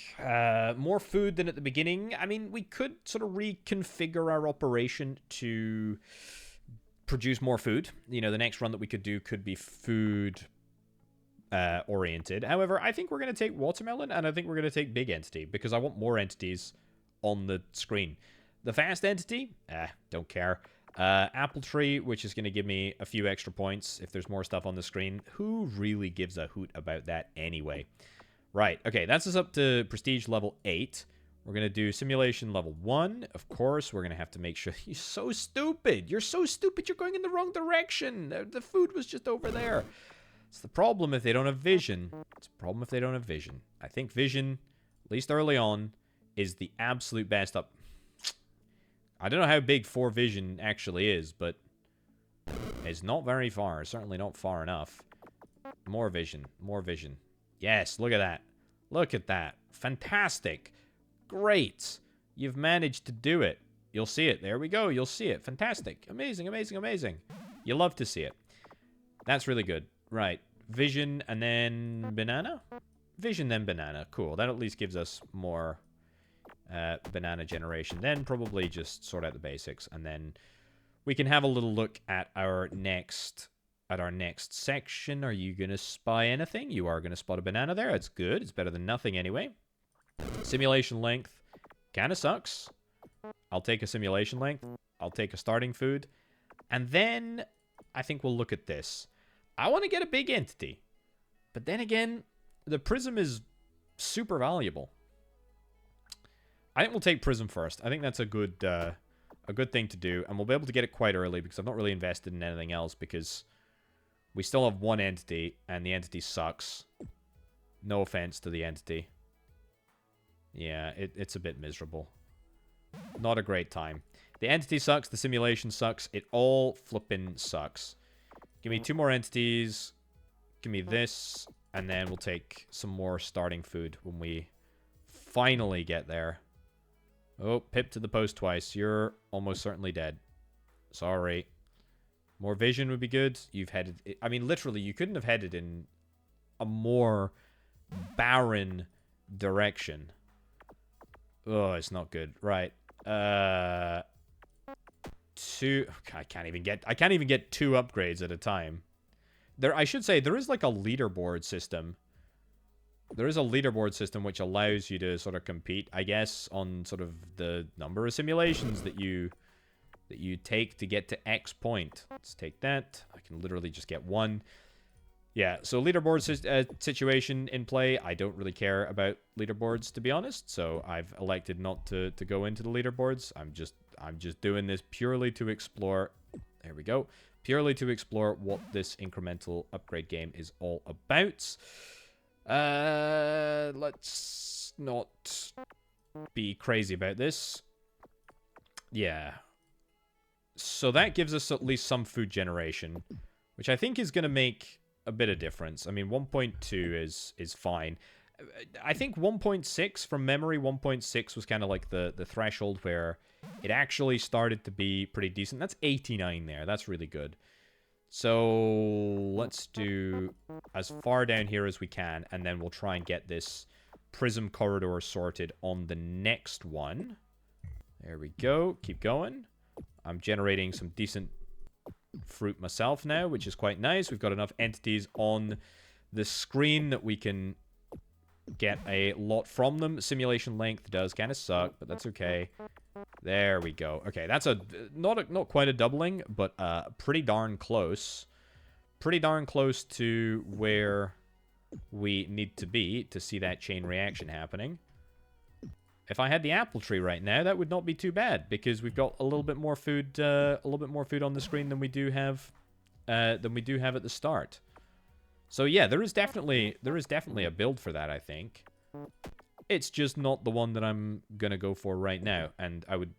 More food than at the beginning. I mean, we could sort of reconfigure our operation to produce more food. You know, the next run that we could do could be food oriented. However, I think we're going to take watermelon, and I think we're going to take big entity, because I want more entities on the screen. The fast entity? Don't care. Apple tree, which is going to give me a few extra points if there's more stuff on the screen. Who really gives a hoot about that anyway? Right, okay, that's us up to prestige level 8. We're going to do simulation level 1. Of course, we're going to have to make sure... You're so stupid! You're so stupid, you're going in the wrong direction! The food was just over there. It's the problem if they don't have vision. It's a problem if they don't have vision. I think vision, at least early on, is the absolute best up... I don't know how big 4 vision actually is, but it's not very far. Certainly not far enough. More vision. More vision. Yes, look at that. Look at that. Fantastic. Great. You've managed to do it. You'll see it. There we go. You'll see it. Fantastic. Amazing, amazing, amazing. You love to see it. That's really good. Right. Vision and then banana? Vision then banana. Cool. That at least gives us more... banana generation. Then probably just sort out the basics, and then we can have a little look at our next section. Are you gonna spy anything? You are gonna spot a banana there. It's good. It's better than nothing anyway. Simulation length kind of sucks. I'll take a simulation length. I'll take a starting food, and then I think we'll look at this. I want to get a big entity, but then again, the prism is super valuable. I think we'll take Prism first. I think that's a good thing to do. And we'll be able to get it quite early because I've not really invested in anything else because we still have one entity and the entity sucks. No offense to the entity. Yeah, it's a bit miserable. Not a great time. The entity sucks. The simulation sucks. It all flippin' sucks. Give me 2 more entities. Give me this. And then we'll take some more starting food when we finally get there. Oh, pip to the post twice. You're almost certainly dead. Sorry. More vision would be good. You've headed... I mean, literally, you couldn't have headed in a more barren direction. Oh, it's not good. Right. 2... I can't even get 2 upgrades at a time. I should say, there is like a leaderboard system. There is a leaderboard system which allows you to sort of compete, I guess, on sort of the number of simulations that you take to get to X point. Let's take that. I can literally just get 1. Yeah, so leaderboard situation in play. I don't really care about leaderboards, to be honest. So I've elected not to go into the leaderboards. I'm just doing this purely to explore. There we go. Purely to explore what this incremental upgrade game is all about. Let's not be crazy about this. Yeah. So that gives us at least some food generation, which I think is going to make a bit of difference. I mean, 1.2 is fine. I think 1.6, from memory, 1.6 was kind of like the threshold where it actually started to be pretty decent. That's 89 there. That's really good. So let's do as far down here as we can, and then we'll try and get this prism corridor sorted on the next one. There we go. Keep going. I'm generating some decent fruit myself now, which is quite nice. We've got enough entities on the screen that we can get a lot from them. Simulation length does kind of suck, but that's okay. There we go. Okay, that's not quite a doubling, but pretty darn close. Pretty darn close to where we need to be to see that chain reaction happening. If I had the apple tree right now, that would not be too bad because we've got a little bit more food, on the screen than we do have at the start. So yeah, there is definitely a build for that, I think. It's just not the one that I'm gonna go for right now, and I would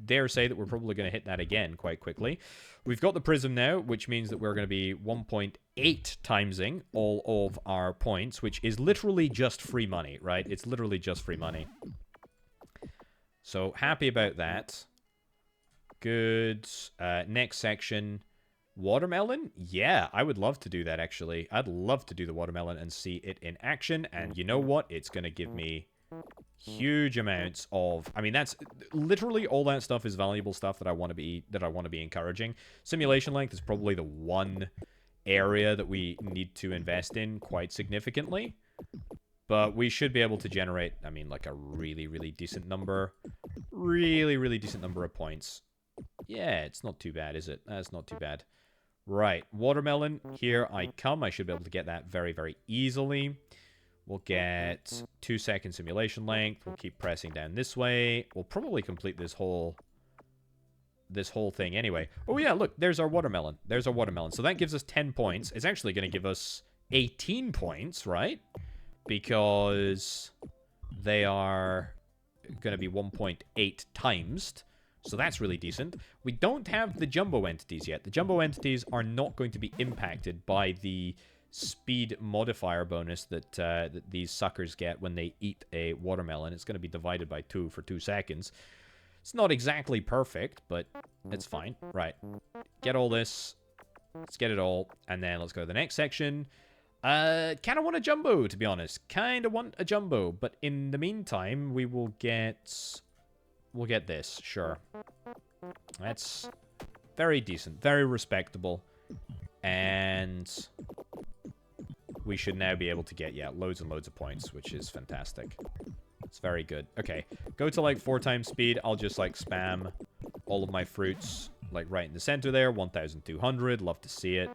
dare say that we're probably gonna hit that again quite quickly. We've got the prism now, which means that we're gonna be 1.8 timesing all of our points, which is literally just free money, right? It's literally just free money. So happy about that. Good. Next section. Watermelon? Yeah, I would love to do that, actually. I'd love to do the watermelon and see it in action. And you know what? It's going to give me huge amounts of... I mean, that's... Literally, all that stuff is valuable stuff that I want to be encouraging. Simulation length is probably the one area that we need to invest in quite significantly. But we should be able to generate, I mean, like a really, really decent number. Really, really decent number of points. Yeah, it's not too bad, is it? That's not too bad. Right, watermelon, here I come. I should be able to get that very, very easily. We'll get 2-second simulation length. We'll keep pressing down this way. We'll probably complete this whole thing anyway. Oh yeah, look, there's our watermelon. There's our watermelon. So that gives us 10 points. It's actually going to give us 18 points, right? Because they are going to be 1.8 times. So that's really decent. We don't have the jumbo entities yet. The jumbo entities are not going to be impacted by the speed modifier bonus that these suckers get when they eat a watermelon. It's going to be divided by 2 for 2 seconds. It's not exactly perfect, but it's fine. Right. Get all this. Let's get it all. And then let's go to the next section. Kind of want a jumbo, to be honest. Kind of want a jumbo. But in the meantime, we will get... We'll get this, sure. That's very decent, very respectable. And we should now be able to get, yeah, loads and loads of points, which is fantastic. It's very good. Okay, go to like 4 times speed. I'll just like spam all of my fruits like right in the center there. 1,200, love to see it.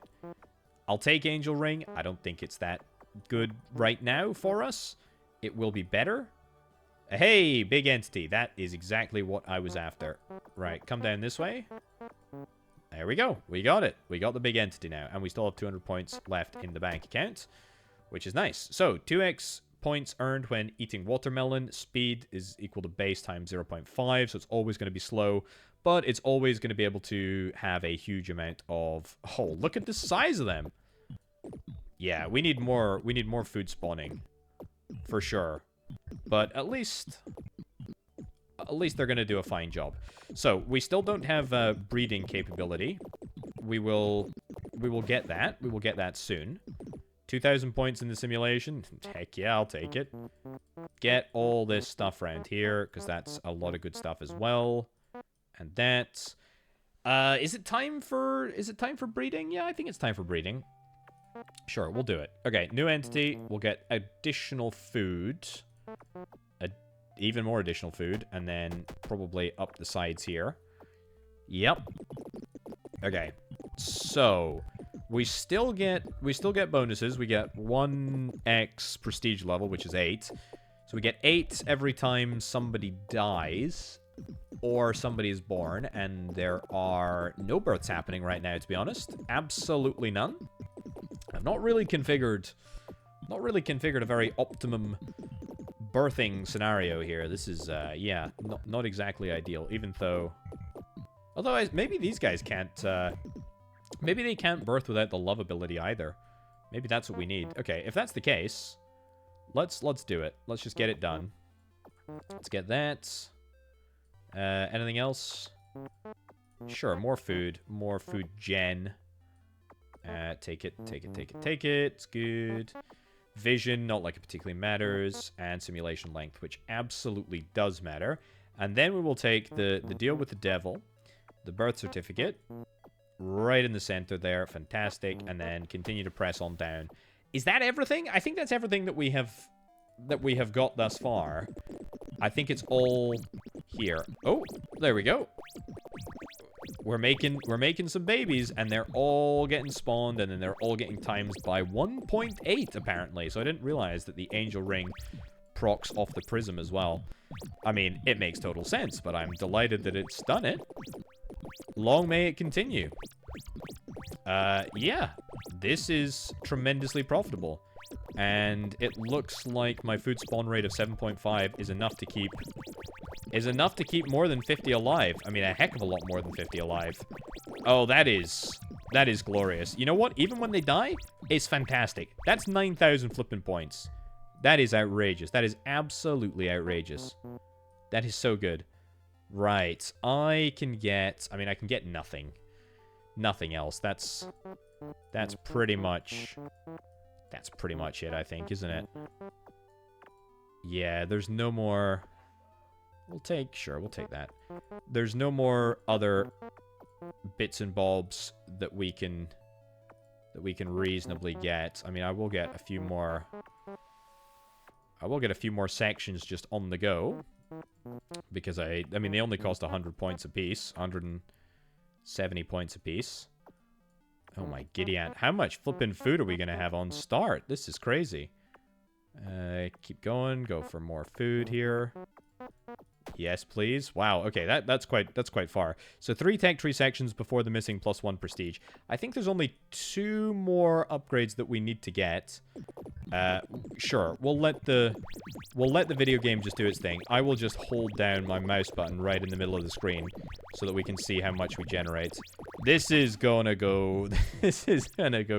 I'll take Angel Ring. I don't think it's that good right now for us. It will be better. Hey, big entity. That is exactly what I was after. Right, come down this way. There we go. We got it. We got the big entity now. And we still have 200 points left in the bank account, which is nice. So, 2x points earned when eating watermelon. Speed is equal to base times 0.5, so it's always going to be slow. But it's always going to be able to have a huge amount of... Oh, look at the size of them. Yeah, we need more food spawning. For sure. But at least they're going to do a fine job. So, we still don't have breeding capability. We will get that. We will get that soon. 2,000 points in the simulation. Heck yeah, I'll take it. Get all this stuff around here, because that's a lot of good stuff as well. And that... is it time for breeding? Yeah, I think it's time for breeding. Sure, we'll do it. Okay, new entity. We'll get additional food. Even more additional food, and then probably up the sides here. Yep. Okay. So we still get bonuses. We get 1x prestige level, which is 8. So we get 8 every time somebody dies or somebody is born, and there are no births happening right now, to be honest. Absolutely none. I've not really configured a very optimum birthing scenario here. This is, yeah, not exactly ideal, even though... Although, maybe these guys can't, maybe they can't birth without the love ability either. Maybe that's what we need. Okay, if that's the case, let's do it. Let's just get it done. Let's get that. Anything else? Sure, more food gen. Take it. It's good. Vision, not like it particularly matters, and simulation length, which absolutely does matter. And then we will take the deal with the devil, the birth certificate, right in the center there, fantastic, and then continue to press on down. Is that everything? I think that's everything that we have got thus far. I think it's all here. Oh, there we go. We're making some babies, and they're all getting spawned, and then they're all getting times by 1.8, apparently. So I didn't realize that the Angel Ring procs off the prism as well. I mean, it makes total sense, but I'm delighted that it's done it. Long may it continue. Yeah, this is tremendously profitable. And it looks like my food spawn rate of 7.5 is enough to keep... more than 50 alive. I mean, a heck of a lot more than 50 alive. Oh, that is glorious. You know what? Even when they die, it's fantastic. That's 9,000 flipping points. That is outrageous. That is absolutely outrageous. That is so good. Right. I can get nothing. Nothing else. That's pretty much it, I think, isn't it? Yeah, there's no more... We'll take that. There's no more other bits and bobs that we can reasonably get. I mean, I will get a few more sections just on the go, because I mean, they only cost 100 points apiece, 170 points apiece. Oh my giddy aunt. How much flippin' food are we gonna have on start? This is crazy. Keep going. Go for more food here. Yes, please. Wow. Okay, that's quite far. So 3 tech tree sections before the missing +1 prestige. I think there's only 2 more upgrades that we need to get. Sure. We'll let the video game just do its thing. I will just hold down my mouse button right in the middle of the screen so that we can see how much we generate. This is gonna go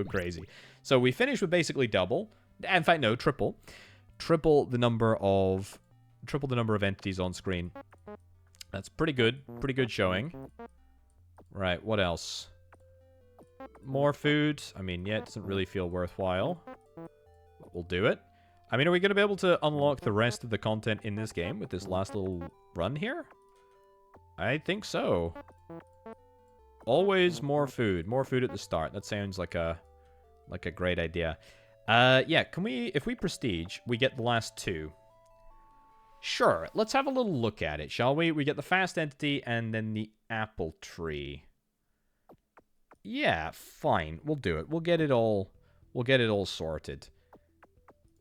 crazy. So we finish with basically double. In fact, no, triple. Triple the number of entities on screen. That's pretty good. Pretty good showing. Right, what else? More food. I mean, yeah, it doesn't really feel worthwhile. But we'll do it. I mean, are we going to be able to unlock the rest of the content in this game with this last little run here? I think so. Always more food. More food at the start. That sounds like a great idea. Yeah, if we prestige, we get the last 2. Sure, let's have a little look at it, shall we? We get the fast entity and then the apple tree. Yeah, fine. We'll do it. We'll get it all sorted.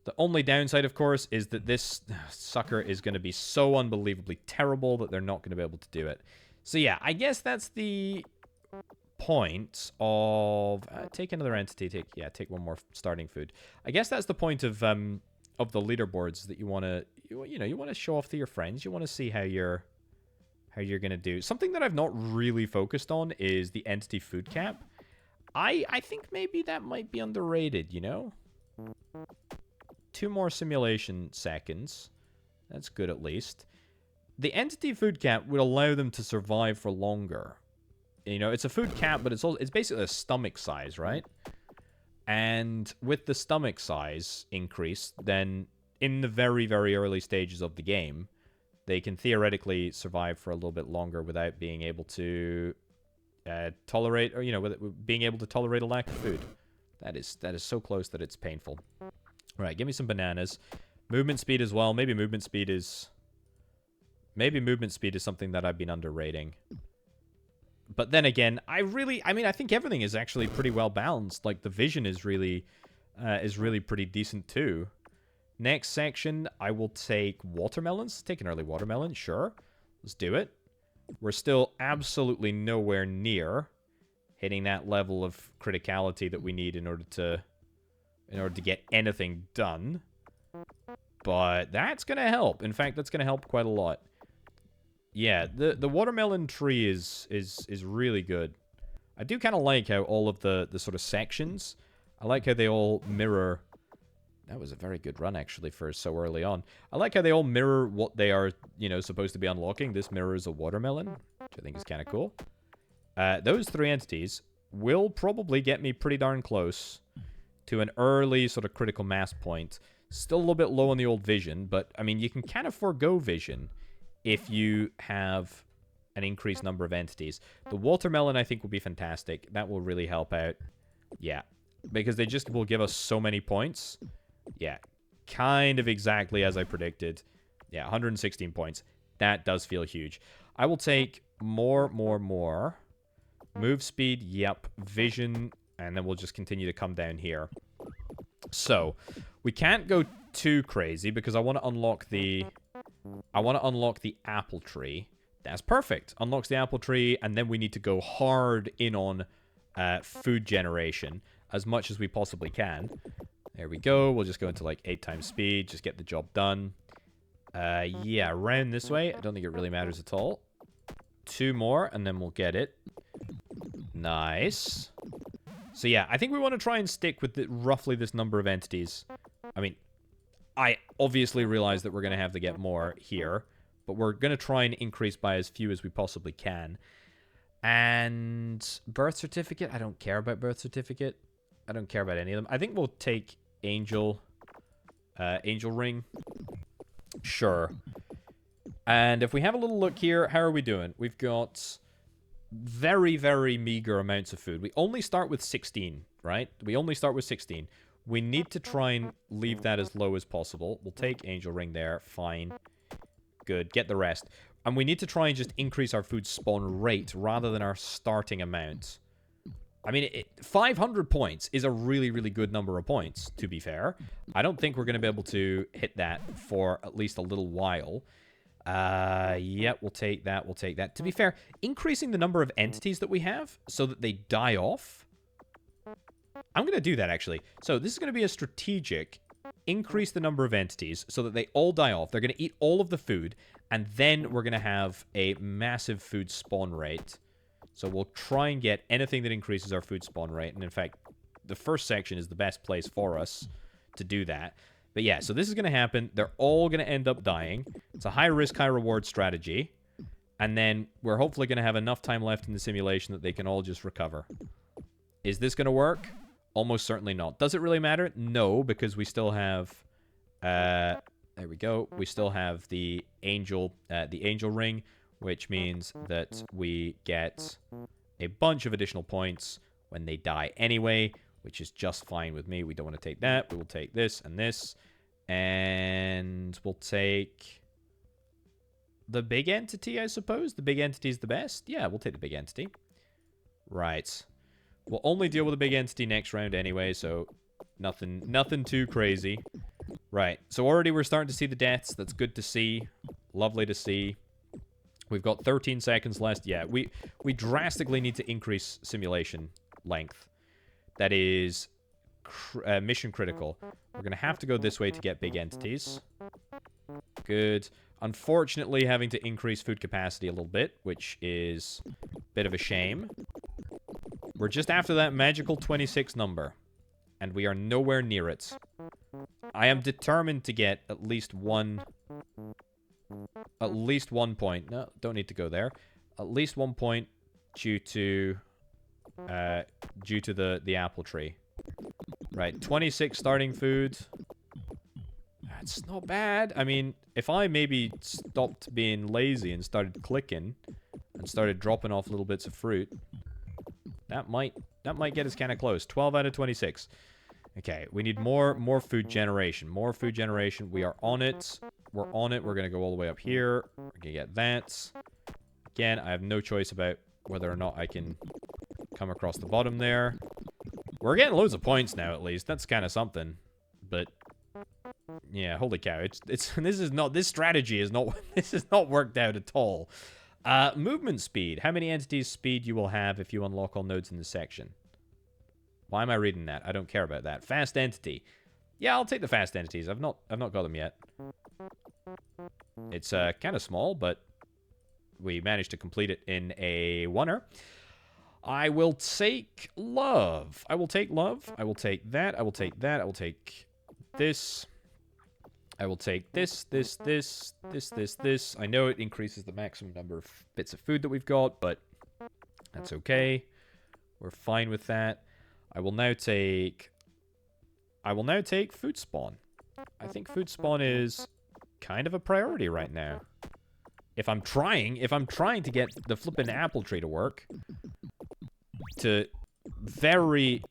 The only downside, of course, is that this sucker is going to be so unbelievably terrible that they're not going to be able to do it. So yeah, I guess that's the point of take another entity. Take one more starting food. I guess that's the point of the leaderboards, that you want to show off to your friends. You want to see how you're going to do. Something that I've not really focused on is the entity food cap. I think maybe that might be underrated, you know? 2 more simulation seconds. That's good, at least. The entity food cap would allow them to survive for longer. You know, it's a food cap, but it's basically a stomach size, right? And with the stomach size increase, then in the very, very early stages of the game, they can theoretically survive for a little bit longer without being able to tolerate, or, you know, with being able to tolerate a lack of food. That is so close that it's painful. All right, give me some bananas. Movement speed as well. Maybe movement speed is something that I've been underrating. But then again, I think everything is actually pretty well balanced. Like, the vision is really pretty decent too. Next section, I will take watermelons. Take an early watermelon, sure. Let's do it. We're still absolutely nowhere near hitting that level of criticality that we need in order to get anything done. But that's going to help. In fact, that's going to help quite a lot. Yeah, the watermelon tree is really good. I do kind of like how all of the sort of sections, I like how they all mirror. That was a very good run, actually, for so early on. I like how they all mirror what they are, you know, supposed to be unlocking. This mirrors a watermelon, which I think is kind of cool. Those 3 entities will probably get me pretty darn close to an early sort of critical mass point. Still a little bit low on the old vision, but, I mean, you can kind of forego vision if you have an increased number of entities. The watermelon, I think, will be fantastic. That will really help out. Yeah, because they just will give us so many points. Yeah, kind of exactly as I predicted. Yeah, 116 points. That does feel huge. I will take more. Move speed, yep. Vision, and then we'll just continue to come down here. So, we can't go too crazy because I want to unlock the apple tree. That's perfect. Unlocks the apple tree, and then we need to go hard in on food generation. as much as we possibly can. There we go. We'll just go into like 8 times speed. Just get the job done. Yeah, around this way. I don't think it really matters at all. 2 more, and then we'll get it. Nice. So yeah, I think we want to try and stick with roughly this number of entities. I mean, I obviously realize that we're going to have to get more here, but we're going to try and increase by as few as we possibly can. And birth certificate, I don't care about birth certificate. I don't care about any of them. I think we'll take angel ring. Sure. And if we have a little look here, how are we doing? We've got very, very meager amounts of food. We only start with 16, right? We only start with 16. We need to try and leave that as low as possible. We'll take angel ring there. Fine. Good. Get the rest. And we need to try and just increase our food spawn rate rather than our starting amount. I mean, 500 points is a really, really good number of points, to be fair. I don't think we're going to be able to hit that for at least a little while. Yeah, we'll take that. We'll take that. To be fair, increasing the number of entities that we have so that they die off. I'm going to do that, actually. So this is going to be a strategic increase the number of entities so that they all die off. They're going to eat all of the food, and then we're going to have a massive food spawn rate. So we'll try and get anything that increases our food spawn rate. And in fact, the first section is the best place for us to do that. But yeah, so this is going to happen. They're all going to end up dying. It's a high-risk, high-reward strategy. And then we're hopefully going to have enough time left in the simulation that they can all just recover. Is this going to work? Almost certainly not. Does it really matter? No, because we still have... there we go. We still have the angel ring, which means that we get a bunch of additional points when they die anyway, which is just fine with me. We don't want to take that. We will take this and this. And we'll take the big entity, I suppose. The big entity is the best. Yeah, we'll take the big entity. Right. We'll only deal with the big entity next round anyway, so nothing too crazy. Right. So already we're starting to see the deaths. That's good to see. Lovely to see. We've got 13 seconds left. Yeah, we drastically need to increase simulation length. That is mission critical. We're going to have to go this way to get big entities. Good. Unfortunately, having to increase food capacity a little bit, which is a bit of a shame. We're just after that magical 26 number, and we are nowhere near it. I am determined to get at least one point. No, don't need to go there. At least 1 point due to the apple tree. Right, 26 starting food. That's not bad. I mean, if I maybe stopped being lazy and started clicking and started dropping off little bits of fruit, that might get us kind of close. 12 out of 26. Okay, we need more food generation. More food generation. We are on it. We're on it. We're going to go all the way up here. We're going to get that. Again, I have no choice about whether or not I can come across the bottom there. We're getting loads of points now, at least. That's kind of something. But yeah, holy cow! This strategy is not this is not worked out at all. Movement speed. How many entities speed you will have if you unlock all nodes in this section? Why am I reading that? I don't care about that. Fast entity. Yeah, I'll take the fast entities. I've not got them yet. It's kind of small, but we managed to complete it in a oneer. I will take love. I will take love. I will take that. I will take that. I will take this. I will take this. I know it increases the maximum number of bits of food that we've got, but that's okay. We're fine with that. I will now take food spawn. I think food spawn is kind of a priority right now. If I'm trying to get the flippin' apple tree to work, to very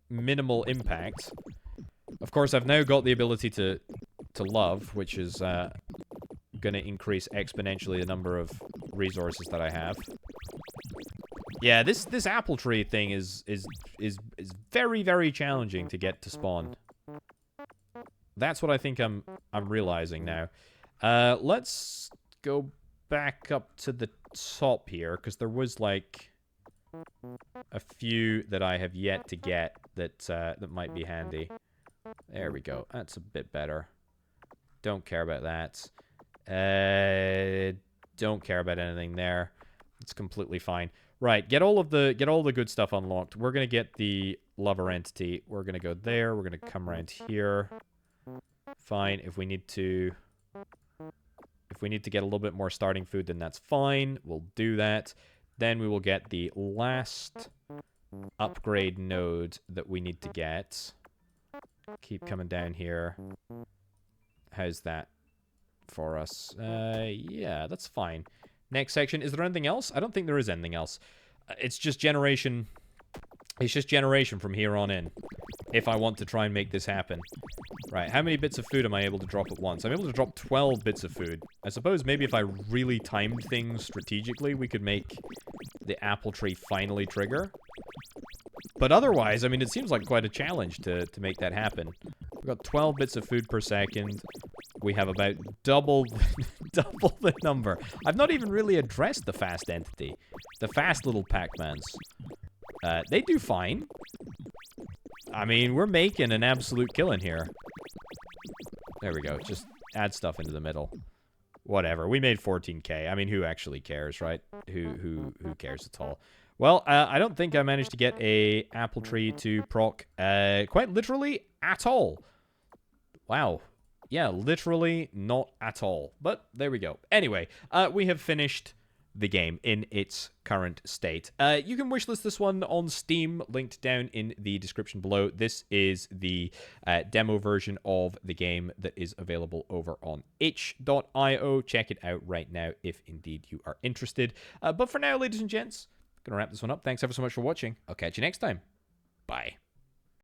minimal impact. Of course, I've now got the ability to love, which is going to increase exponentially the number of resources that I have. Yeah, this apple tree thing is very, very challenging to get to spawn. That's what I think I'm realizing now. Let's go back up to the top here, because there was like a few that I have yet to get. that might be handy. There we go. That's a bit better. Don't care about that. Don't care about anything there. It's completely fine. Right, get all the good stuff unlocked. We're gonna get the lover entity. We're gonna go there. We're gonna come around here. Fine. If we need to get a little bit more starting food, then that's fine. We'll do that. Then we will get the last upgrade node that we need to get. Keep coming down here. How's that for us? Yeah, that's fine. Next section. Is there anything else? I don't think there is anything else. It's just generation. It's just generation from here on in. If I want to try and make this happen. Right, how many bits of food am I able to drop at once? I'm able to drop 12 bits of food. I suppose maybe if I really timed things strategically, we could make the apple tree finally trigger. But otherwise, I mean, it seems like quite a challenge to make that happen. We've got 12 bits of food per second. We have about double the number. I've not even really addressed the fast entity. The fast little Pac-Mans. They do fine. I mean, we're making an absolute killing here. There we go. Just add stuff into the middle. Whatever. We made 14K. I mean, who actually cares, right? Who cares at all? Well, I don't think I managed to get a apple tree to proc quite literally at all. Wow. Yeah, literally not at all. But there we go. Anyway, we have finished the game in its current state. You can wishlist this one on Steam, linked down in the description below. This is the demo version of the game that is available over on itch.io. Check it out right now if indeed you are interested. But for now, ladies and gents, gonna wrap this one up. Thanks ever so much for watching. I'll catch you next time. Bye.